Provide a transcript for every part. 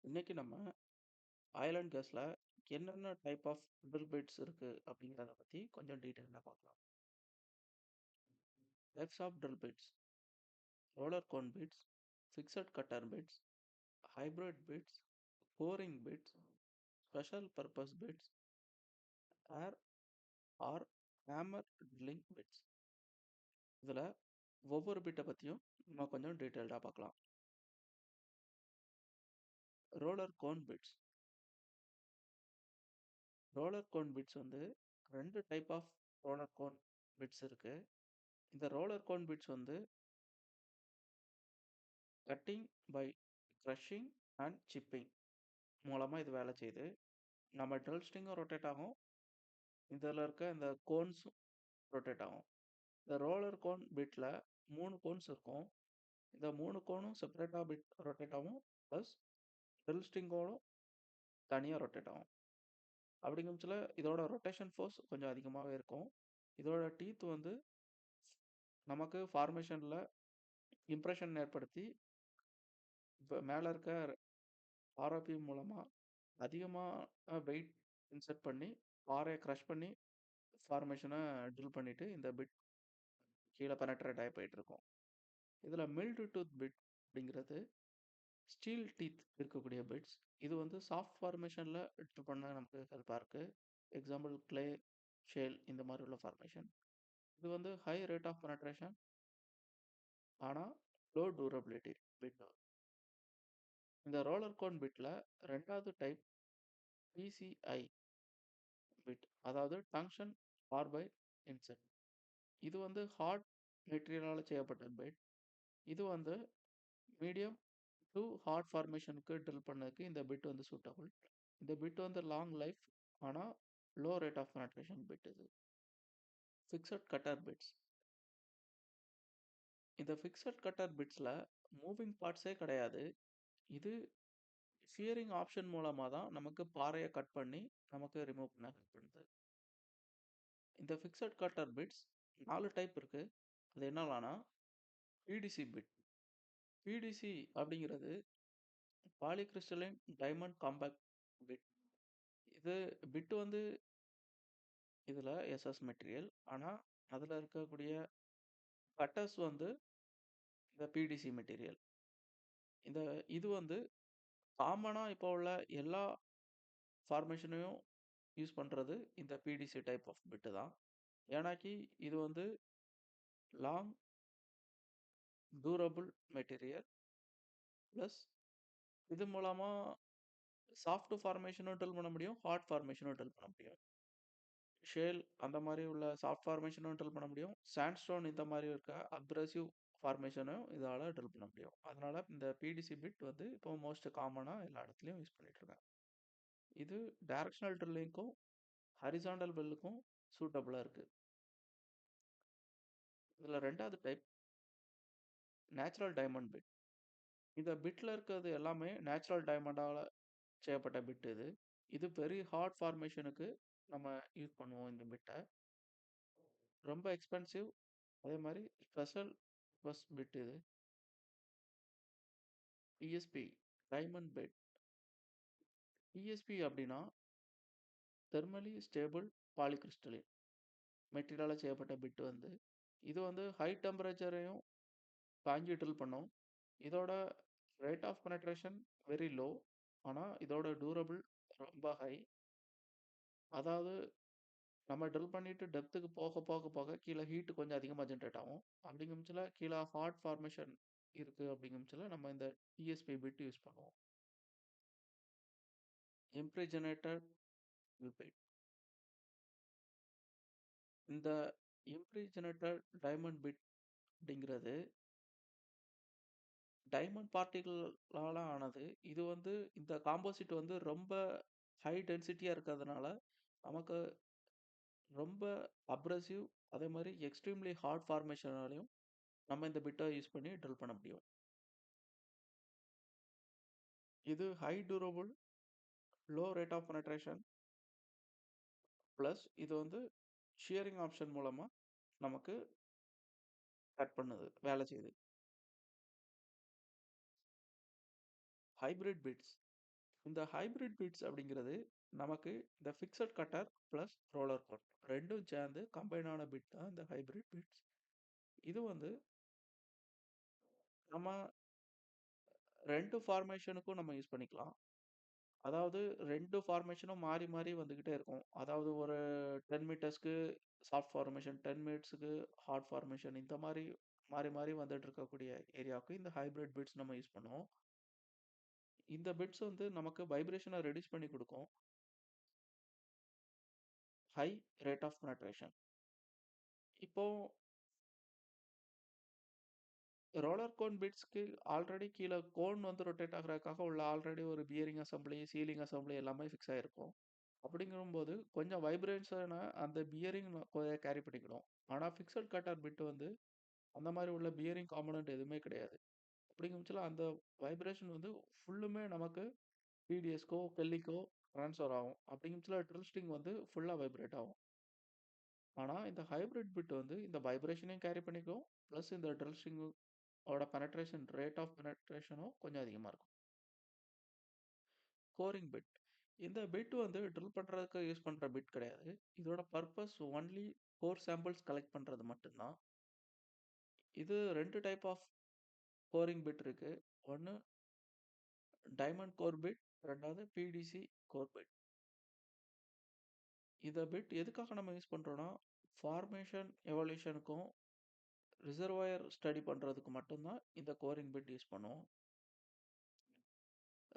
இன்னைக்கு நம்ம oil and கேஸ்ல என்னென்ன டைப் ஆஃப் ட்ரில் பிட்ஸ் இருக்கு அப்படிங்கிறத பத்தி கொஞ்சம் டீட்டெயிலாக பார்க்கலாம். Types of drill bits: roller cone bits, fixed cutter bits, hybrid bits, coring bits, special purpose bits, air or hammer drilling bits. இதில் ஒவ்வொரு பிட்டை பற்றியும் நம்ம கொஞ்சம் டீட்டெயில்டாக பார்க்கலாம். Roller cone bits. Roller cone bits வந்து ரெண்டு type of roller cone bits இருக்கு. இந்த ரோலர் கோன் பிட்ஸ் வந்து cutting by crushing and chipping மூலமாக இது வேலை செய்யுது. நம்ம ட்ரில் ஸ்ட்ரிங்கும் ரொட்டேட் ஆகும், இதில் இருக்க இந்த கோன்ஸும் ரொட்டேட் ஆகும். இந்த ரோலர் கோன் பிட்டில் 3 கோன்ஸ் இருக்கும். இந்த 3 கோனும் செப்பரேட்டாக பிட் ரொட்டேட் ஆகும், ப்ளஸ் ட்ரில் ஸ்ட்ரிங்கோடும் தனியாக ரொட்டேட் ஆகும். அப்படிங்கும்ல இதோட ரொட்டேஷன் ஃபோர்ஸ் கொஞ்சம் அதிகமாகவே இருக்கும். இதோட டீத் வந்து நமக்கு ஃபார்மேஷனில் இம்ப்ரெஷன் ஏற்படுத்தி இப்போ மேலே இருக்க ஆர்ஓபி மூலமாக அதிகமாக வெயிட் இன்சர்ட் பண்ணி பாறையை க்ரஷ் பண்ணி ஃபார்மேஷனை ட்ரில் பண்ணிவிட்டு இந்த பிட் கீழே பெனட்ரேட் ஆகி போயிட்டுருக்கும். இதில் மில்டு டூத் பிட் அப்படிங்கிறது ஸ்டீல் டீத் இருக்கக்கூடிய பிட்ஸ். இது வந்து சாஃப்ட் ஃபார்மேஷனில் ட்ரில் பண்ண நமக்கு ஹெல்ப்பாக இருக்குது. எக்ஸாம்பிள் கிளே, ஷேல் இந்த மாதிரி உள்ள ஃபார்மேஷன். இது வந்து ஹை ரேட் ஆஃப் பெனட்ரேஷன் ஆனால் லோ டூரபிலிட்டி பிட். இந்த ரோலர் கோன் பிட்டில் ரெண்டாவது டைப் பிசிஐ பிட், அதாவது டங்ஷன் கார்பைட் இன்செட். இது வந்து ஹார்ட் மெட்டீரியலால் செய்யப்பட்ட பிட். இது வந்து மீடியம் டு ஹார்ட் ஃபார்மேஷனுக்கு ட்ரில் பண்ணதுக்கு இந்த பிட் வந்து சூட்டபிள். இந்த பிட் வந்து லாங் லைஃப் ஆனால் low rate of penetration bit. இது ஃபிக்ஸட் கட்டர் பிட்ஸ். இந்த ஃபிக்ஸட் கட்டர் பிட்ஸில் மூவிங் பார்ட்ஸே கிடையாது. இது ஃபியரிங் ஆப்ஷன் மூலமாக தான் நமக்கு பாறையை கட் பண்ணி நமக்கு ரிமூவ் பண்ண ஹெல்ப் பண்ணுது. இந்த ஃபிக்ஸட் கட்டர் பிட்ஸ் 4 டைப் இருக்கு. அது என்னலான்னா பிடிசி பிட். பிடிசி அப்படிங்கிறது பாலிகிறிஸ்டலின் டைமண்ட் காம்பேக்ட் பிட். இது பிட் வந்து இதில் எஸ்எஸ் மெட்டீரியல், ஆனால் அதில் இருக்கக்கூடிய கட்டர்ஸ் வந்து இந்த பிடிசி மெட்டீரியல். இது வந்து காமனாக இப்போ உள்ள எல்லா ஃபார்மேஷனையும் யூஸ் பண்ணுறது இந்த பிடிசி டைப் ஆஃப் பிட்டு தான். ஏன்னாக்கி இது வந்து லாங் டூரபிள் மெட்டீரியல், ப்ளஸ் இது மூலமாக சாஃப்ட் ஃபார்மேஷனும் ட்ரில் பண்ண முடியும், ஹார்ட் ஃபார்மேஷனும் ட்ரில் பண்ண முடியும். ஷேல் அந்த மாதிரி உள்ள சாஃப்ட் ஃபார்மேஷனும் ட்ரில் பண்ண முடியும். சாண்ட்ஸ்டோன் இந்த மாதிரி இருக்க அக்ரெசிவ் ஃபார்மேஷனும் இதால் ட்ரில் பண்ண முடியும். அதனால இந்த பிடிசி பிட் வந்து இப்போ மோஸ்ட் காமனாக எல்லா இடத்துலையும் யூஸ் பண்ணிட்டு இருக்காங்க. இது டைரக்ஷனல் ட்ரில்லிங்க்கும் ஹரிசாண்டல் பெல்லுக்கும் சூட்டபுளாக இருக்குது. இதில் ரெண்டாவது டைப் நேச்சுரல் டைமண்ட் பிட். இந்த பிட்டில் இருக்கிறது எல்லாமே நேச்சுரல் டைமண்டால் செய்யப்பட்ட பிட். இது வெரி ஹார்ட் ஃபார்மேஷனுக்கு நம்ம யூஸ் பண்ணுவோம் இந்த பிட்டை. ரொம்ப எக்ஸ்பென்சிவ், அதே மாதிரி ஸ்பெஷல் பஸ் பிட். இது டிஎஸ்பி டைமண்ட் பிட். டிஎஸ்பி அப்படின்னா தெர்மலி ஸ்டேபிள் பாலிகிறிஸ்டலின் மெட்டீரியலால் செய்யப்பட்ட பிட். வந்து இது வந்து ஹை டெம்பரேச்சரையும் தாங்கி ட்ரில் பண்ணும். இதோட rate of penetration very low, ஆனால் இதோட டூரபிள் ரொம்ப ஹை. அதாவது நம்ம ட்ரில் பண்ணிட்டு டெப்த்துக்கு போக போக போக கீழே ஹீட் கொஞ்சம் அதிகமாக ஜென்ரேட் ஆகும். அப்படிங்கும்ல கீழே ஹார்ட் ஃபார்மேஷன் இருக்குது. அப்படிங்கும்ல நம்ம இந்த டிஎஸ்பி பிட் யூஸ் பண்ணுவோம். இம்ப்ரிஜனேட்டட் பிட். இந்த இம்ப்ரிஜனேட்டட் டைமண்ட் பிட் அப்படிங்கிறது டைமண்ட் பார்ட்டிகளால் ஆனது. இது வந்து இந்த காம்போசிட் வந்து ரொம்ப ஹை டென்சிட்டியாக இருக்கிறதுனால நமக்கு ரொம்ப அப்ரசிவ், அதே மாதிரி எக்ஸ்ட்ரீம்லி ஹார்ட் ஃபார்மேஷனாலையும் நம்ம இந்த பிட்டை யூஸ் பண்ணி ட்ரில் பண்ண முடியும். இது high durable, low rate of penetration, plus இது வந்து ஷியரிங் ஆப்ஷன் மூலமாக நமக்கு கட் பண்ணுது, வேலை செய்யுது. Hybrid bits. இந்த ஹைபிரிட் பிட்ஸ் அப்படிங்கிறது நமக்கு இந்த fixed cutter plus roller cone 2ம் சேர்ந்து கம்பைன் ஆன பிட் தான் இந்த ஹைபிரிட் பிட்ஸ். இது வந்து நம்ம 2 ஃபார்மேஷனுக்கும் நம்ம யூஸ் பண்ணிக்கலாம். அதாவது 2 ஃபார்மேஷனும் மாறி மாறி வந்துகிட்டே இருக்கும். அதாவது ஒரு 10 மீட்டர்ஸ்க்கு சாஃப்ட் ஃபார்மேஷன், 10 மினிட்ஸ்க்கு ஹார்ட் ஃபார்மேஷன் இந்த மாரி மாறி மாறி வந்துட்டு இருக்கக்கூடிய ஏரியாவுக்கு இந்த ஹைபிரிட் பிட்ஸ் நம்ம யூஸ் பண்ணுவோம். இந்த பிட்ஸ் வந்து நமக்கு வைப்ரேஷன ரெடியூஸ் பண்ணி குடுக்கும். High rate of penetration. இப்போ ரோலர் கோன் பிட்ஸ்க்கு ஆல்ரெடி கீழ கோன் வந்து ரொட்டேட் ஆகுறதுக்காக உள்ள ஆல்ரெடி ஒரு பியரிங் அசெம்பிளி, சீலிங் அசெம்பிளி எல்லாமே ஃபிக்ஸ் ஆயிருக்கும். அப்படிங்கும்போது கொஞ்சம் வைப்ரேஷன அந்த பியரிங் கேரி பண்ணிக்கிடும். ஆனா ஃபிக்ஸட் கட்டார் பிட் வந்து அந்த மாரி உள்ள பியரிங் காம்போனன்ட் எதுவுமே கிடையாது. அப்படிங்கும் பட்சத்தில அந்த வைப்ரேஷன் வந்து ஃபுல்லுமே நமக்கு பிடிஎஸ்க்கோ, பெல்லிக்கோ ட்ரான்ஸ்ஃபர் ஆகும். அப்படிங்கும் பட்சத்தில ட்ரில் ஸ்ட்ரிங் வந்து ஃபுல்லா வைப்ரேட் ஆகும். ஆனா இந்த ஹைபிரிட் பிட் வந்து இந்த வைப்ரேஷனையும் கேரி பண்ணிக்கும். பிளஸ் இந்த ட்ரில் ஸ்ட்ரிங் ஓட பெனட்ரேஷன் ரேட் ஆஃப் பெனட்ரேஷனும் கொஞ்சம் அதிகமா இருக்கும். கோரிங் பிட். இந்த பிட் வந்து ட்ரில் பண்றதுக்கு யூஸ் பண்ற பிட் கிடையாது. இதோட purpose only core samples collect பண்றது மட்டும் தான். இது 2 டைப் ஆஃப் கோரிங் பிட் இருக்கு. ஒண்ணு டைமண்ட் கோர் பிட், 2வது பிடிசி கோர் பிட். இந்த பிட் எதுக்காக நம்ம யூஸ் பண்றோம்னா, ஃபார்மேஷன் எவல்யூஷனுக்கும், ரிசர்வாயர் ஸ்டடி பண்றதுக்கு மட்டும் தான் இந்த கோரிங் பிட் யூஸ் பண்ணுவோம்.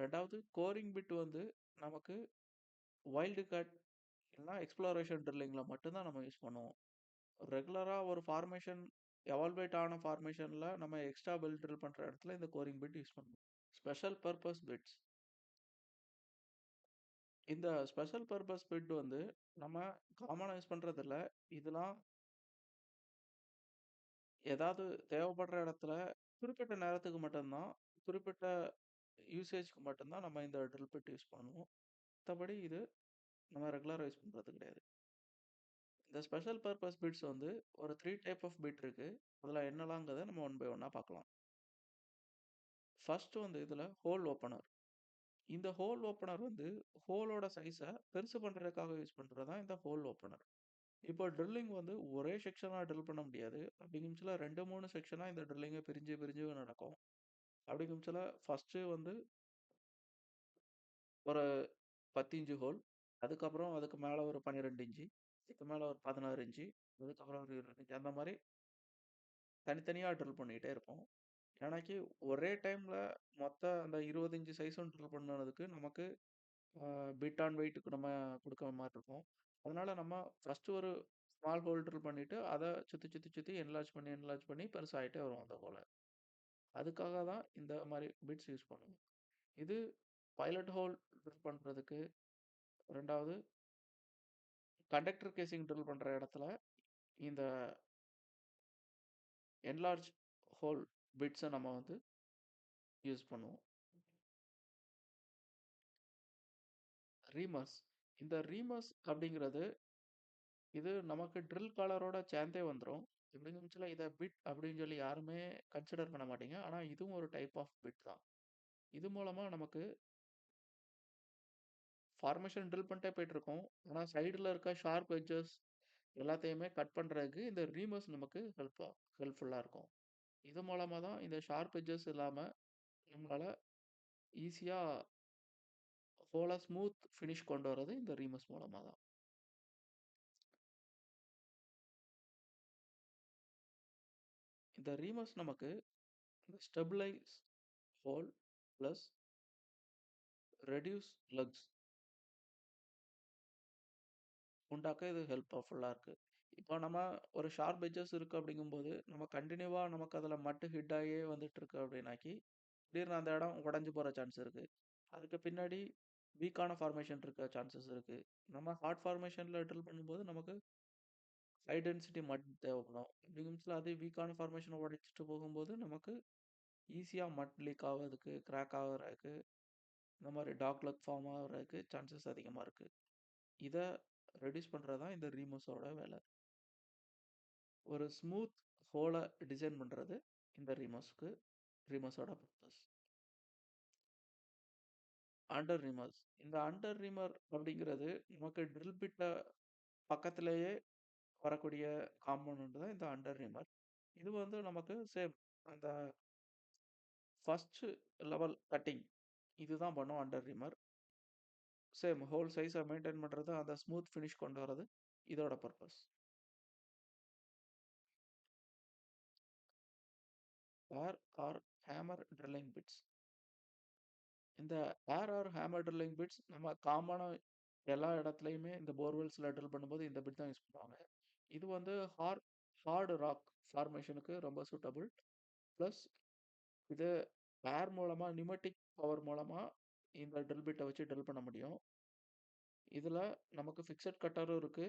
2வது கோரிங் பிட் வந்து நமக்கு வைல்டு காட் இல்லனா எக்ஸ்ப்ளோரேஷன் ட்ரில்லிங்ல மட்டும் தான் நம்ம யூஸ் பண்ணுவோம். ரெகுலரா ஒரு ஃபார்மேஷன் எவால்வேட் ஆன ஃபார்மேஷன்ல நம்ம எக்ஸ்ட்ரா பெல் ட்ரில் பண்ற இடத்துல இந்த கோரிங் பிட் யூஸ் பண்ணுவோம். Special purpose bits. இந்த ஸ்பெஷல் பர்ப்பஸ் பிட் வந்து நம்ம காமனா யூஸ் பண்றதில்ல. இதெல்லாம் ஏதாவது தேவைப்படுற இடத்துல குறிப்பிட்ட நேரத்துக்கு மட்டும் தான், குறிப்பிட்ட யூசேஜ்க்கு மட்டும் தான் நம்ம இந்த ட்ரில் பிட் யூஸ் பண்ணுவோம். மத்தபடி இது நம்ம ரெகுலரா யூஸ் பண்றது கிடையாது. இந்த ஸ்பெஷல் பர்ப்பஸ் பிட்ஸ் வந்து ஒரு 3 டைப் ஆஃப் பிட் இருக்கு. அதுல என்னலாங்கிறத நம்ம ஒன் பை ஒன்னா பார்க்கலாம். ஃபர்ஸ்ட் வந்து இதுல ஹோல் ஓப்பனர். இந்த ஹோல் ஓப்பனர் வந்து ஹோலோட சைஸ பெருசு பண்றதுக்காக யூஸ் பண்றது தான் இந்த ஹோல் ஓப்பனர். இப்போ ட்ரில்லிங் வந்து ஒரே செக்ஷனா ட்ரில் பண்ண முடியாது. அப்படிங்கும் பட்சத்தில 2, 3 செக்ஷனா இந்த ட்ரில்லிங்க பிரிஞ்சு பிரிஞ்சு நடக்கும். அப்படிங்கும் பட்சத்தில ஃபர்ஸ்ட்டு வந்து ஒரு 10 இன்ச் ஹோல். அதுக்கப்புறம் அதுக்கு மேல ஒரு 12 இன்ச்சு. அதுக்கு மேல ஒரு 16 இன்ச்சு. அதுக்கப்புறம் ஒரு 20 இன்ச். அந்த மாரி தனித்தனியா ட்ரில் பண்ணிட்டே இருப்போம். ஏன்னாக்கி ஒரே டைம்ல மொத்த அந்த 20 இன்ச் சைஸும் ட்ரில் பண்ணதுக்கு நமக்கு அ பிட் ஆன் வெயிட்க்கு நம்ம குடுக்குற மாரி இருக்கும். அதனால நம்ம ஃபர்ஸ்ட்டு ஒரு ஸ்மால் ஹோல் ட்ரில் பண்ணிட்டு, அத சுத்தி சுத்தி சுத்தி என்லார்ஜ் பண்ணி பெருசாயிட்டே வரும் அந்த ஹோல. அதுக்காக தான் இந்த மாரி பிட்ஸ் யூஸ் பண்ணுவோம். இது பைலட் ஹோல் ட்ரில் பண்றதுக்கு, 2வது கண்டக்டர் கேசிங் ட்ரில் பண்ற இடத்துல இந்த என்லார்ஜ் ஹோல் பிட்ஸ நம்ம வந்து யூஸ் பண்ணுவோம். ரீமர்ஸ். இந்த ரீமர்ஸ் அப்படிங்கிறது, இது நமக்கு ட்ரில் காலரோட சேர்ந்தே வந்துரும். இப்படிங்கும் பட்சத்தில இத பிட் அப்படின்னு சொல்லி யாருமே கன்சிடர் பண்ண மாட்டீங்க. ஆனா இதுவும் ஒரு டைப் ஆஃப் பிட் தான். இது மூலமா நமக்கு ஃபார்மேஷன் ட்ரில் பண்ணிட்டே போயிட்டுருக்கோம். ஆனா சைடுல இருக்க ஷார்ப் எட்ஜஸ் எல்லாத்தையுமே கட் பண்றதுக்கு இந்த ரீமர்ஸ் நமக்கு ஹெல்ப்ஃபுல்லா இருக்கும். இது மூலமா தான் இந்த ஷார்ப் எட்ஜஸ் இல்லாம நம்மளால ஈஸியா ஹோல ஸ்மூத் ஃபினிஷ் கொண்டு வரது இந்த ரீமர்ஸ் மூலமா தான். இந்த ரீமர்ஸ் நமக்கு இந்த ஸ்டெபிலைஸ் ஹோல் பிளஸ் ரெடியூஸ் லக்ஸ் உண்டாக்க இது ஹெல்ப்ஃபுல்லா இருக்கு. இப்போ நம்ம ஒரு ஷார்ப் எட்ஜஸ் இருக்கு அப்படிங்கும்போது, நம்ம கன்டினியூவா நமக்கு அதுல மட்டு ஹிட் ஆகியே வந்துட்டு இருக்கு அப்படின்னாக்கி, திடீர்னு அந்த இடம் உடைஞ்சு போற சான்ஸ் இருக்கு. அதுக்கு பின்னாடி வீக்கான ஃபார்மேஷன் இருக்க சான்சஸ் இருக்கு. நம்ம ஹார்ட் ஃபார்மேஷன்ல ட்ரில் பண்ணும்போது நமக்கு ஹை டென்சிட்டி மட் தேவைப்படும். அப்படிங்கும் பட்சத்தில அதே வீக்கான ஃபார்மேஷன உடைச்சுட்டு போகும்போது, நமக்கு ஈஸியா மட் லீக் ஆவறதுக்கு, கிராக் ஆகுறதுக்கு, இந்த மாரி டாக்லெக் ஃபார்ம் ஆகுறதுக்கு சான்சஸ் அதிகமா இருக்கு. இத ரெடியூஸ் பண்றது தான் இந்த ரீமர்ஸோட வேலை. ஒரு ஸ்மூத் ஹோல டிசைன் பண்றது இந்த ரீமர்ஸோட பர்ப்பஸ். அண்டர் ரிமர்ஸ். இந்த அண்டர் ரிமர் அப்படிங்கிறது நமக்கு ட்ரில் பிட்ட பக்கத்திலேயே வரக்கூடிய காம்போனன்ட் தான் இந்த அண்டர் ரிமர். இது வந்து நமக்கு சேம் அந்த ஃபர்ஸ்ட் லெவல் கட்டிங் இதுதான் பண்ணும் அண்டர் ரிமர். சேம் ஹோல் சைஸ மெயின்டெயின் பண்றது, அந்த ஸ்மூத் ஃபினிஷ் கொண்டு வரது இதோட purpose. Air or hammer drilling bits. இந்த ஏர் ஆர் ஹேமர் ட்ரில்லிங் பிட்ஸ் நம்ம காமனா எல்லா இடத்துலயுமே இந்த போர்வெல்ஸ்ல ட்ரில் பண்ணும்போது இந்த பிட் தான் யூஸ் பண்ணுவாங்க. இது வந்து ஹார்டு ராக் ஃபார்மேஷனுக்கு ரொம்ப சூட்டபிள். பிளஸ் இது ஏர் மூலமா நியூமேட்டிக் பவர் மூலமா இந்த ட்ரில் பிட்ட வச்சு ட்ரில் பண்ண முடியும். இதுல நமக்கு ஃபிக்ஸட் கட்டரும் இருக்கு.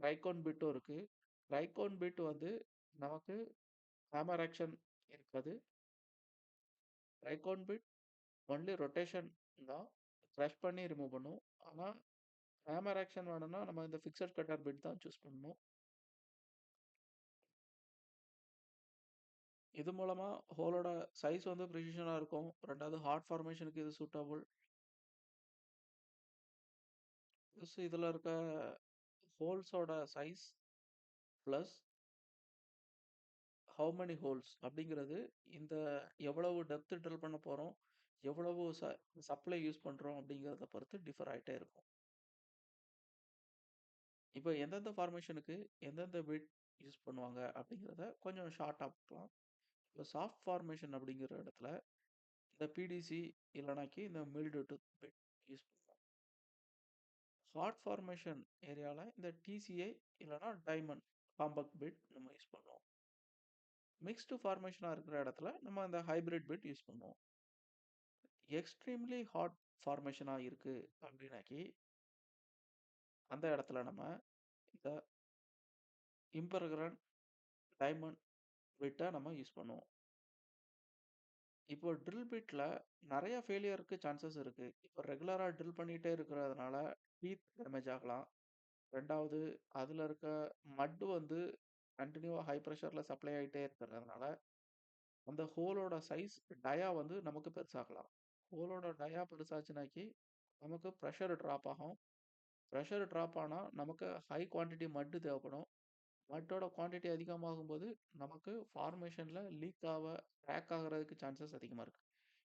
ட்ரைகோன் பிட்டும் இருக்கு. ட்ரைகோன் பிட் வந்து நமக்கு ஹேமர் ஆக்ஷன் இருக்காது. ட்ரைகோன் பிட் ஒன்லி ரொட்டேஷன் தான். கிரஷ் பண்ணி ரிமூவ் பண்ணும். ஆனா ஹேமர் ஆக்ஷன் வேணும்னா நம்ம இந்த ஃபிக்ஸட் கட்டர் பிட் தான் சூஸ் பண்ணணும். இது மூலமா ஹோலோட சைஸ் வந்து ப்ரிசிஷனா இருக்கும். 2வது ஹார்ட் ஃபார்மேஷனுக்கு இது சூட்டபிள். பிளஸ் இதுல இருக்க ஹோல்ஸோட size plus how many holes அப்படிங்கிறது இந்த எவ்வளவு டெப்த் ட்ரில் பண்ண போறோம், எவ்வளவு சப்ளை யூஸ் பண்றோம் அப்படிங்கிறத பொறுத்து டிஃபர் ஆயிட்டே இருக்கும். இப்ப எந்தெந்த ஃபார்மேஷனுக்கு எந்தெந்த பிட் யூஸ் பண்ணுவாங்க அப்படிங்கிறத கொஞ்சம் ஷார்ட்டா பார்க்கலாம். இப்ப சாஃப்ட் ஃபார்மேஷன் அப்படிங்கிற இடத்துல இந்த பிடிசி இல்லனாக்கி இந்த மில்டு டூத் பிட் யூஸ் பண்ணுவோம். ஹார்ட் ஃபார்மேஷன் ஏரியால இந்த டிசிஐ இல்லன்னா டைமண்ட் காம்பேக்ட் பிட் நம்ம யூஸ் பண்ணுவோம். மிக்ஸ்டு ஃபார்மேஷனா இருக்கிற இடத்துல நம்ம அந்த ஹைபிரிட் பிட் யூஸ் பண்ணுவோம். எக்ஸ்ட்ரீம்லி ஹாட் ஃபார்மேஷனா இருக்கு அப்படின்னாக்கி, அந்த இடத்துல நம்ம இந்த இம்பெர்கரன் டைமண்ட் பிட்ட நம்ம யூஸ் பண்ணுவோம். இப்போ ட்ரில் பிட்ல நெறைய ஃபெயிலியருக்கு சான்சஸ் இருக்கு. இப்போ ரெகுலரா ட்ரில் பண்ணிட்டே இருக்கிறதுனால டீத் டேமேஜ் ஆகலாம். 2வது அதுல இருக்க மட் வந்து கன்டினியூவா ஹை பிரஷர்ல சப்ளை ஆயிட்டே இருக்கிறதுனால, அந்த ஹோலோட சைஸ் டயா வந்து நமக்கு பெருசாகலாம். ஹோலோட டயா பெருசாச்சுனாக்கி, நமக்கு பிரஷர் டிராப் ஆகும். பிரஷர் டிராப் ஆனா, நமக்கு ஹை குவான்டிட்டி மட் தேவைப்படும். மட்டோட குவான்டிட்டி அதிகமாகும்போது, நமக்கு ஃபார்மேஷன்ல லீக் கிராக் ஆகுறதுக்கு சான்சஸ் அதிகமா இருக்கு.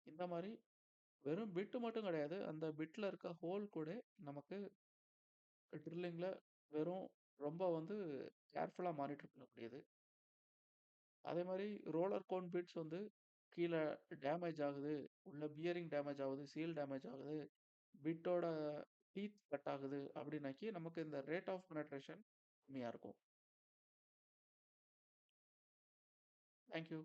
இந்த மாரி வெறும் பிட் மட்டும் கிடையாது. அந்த பிட்ல இருக்க ஹோல் கூட நமக்கு ட்ரில்லிங்ல வெறும் ரொம்ப வந்து கேர்ஃபுல்லா மானிட்டர் பண்ணக்கூடியது. அதே மாரி ரோலர் கோன் பிட்ஸ் வந்து கீழ டேமேஜ் ஆகுது, உள்ள பியரிங் டேமேஜ் ஆகுது, சீல் டேமேஜ் ஆகுது, பிட்டோட டீத் கட் ஆகுது அப்படின்னாக்கி, நமக்கு இந்த ரேட் ஆஃப் பெனட்ரேஷன் கம்மியா இருக்கும். Thank you.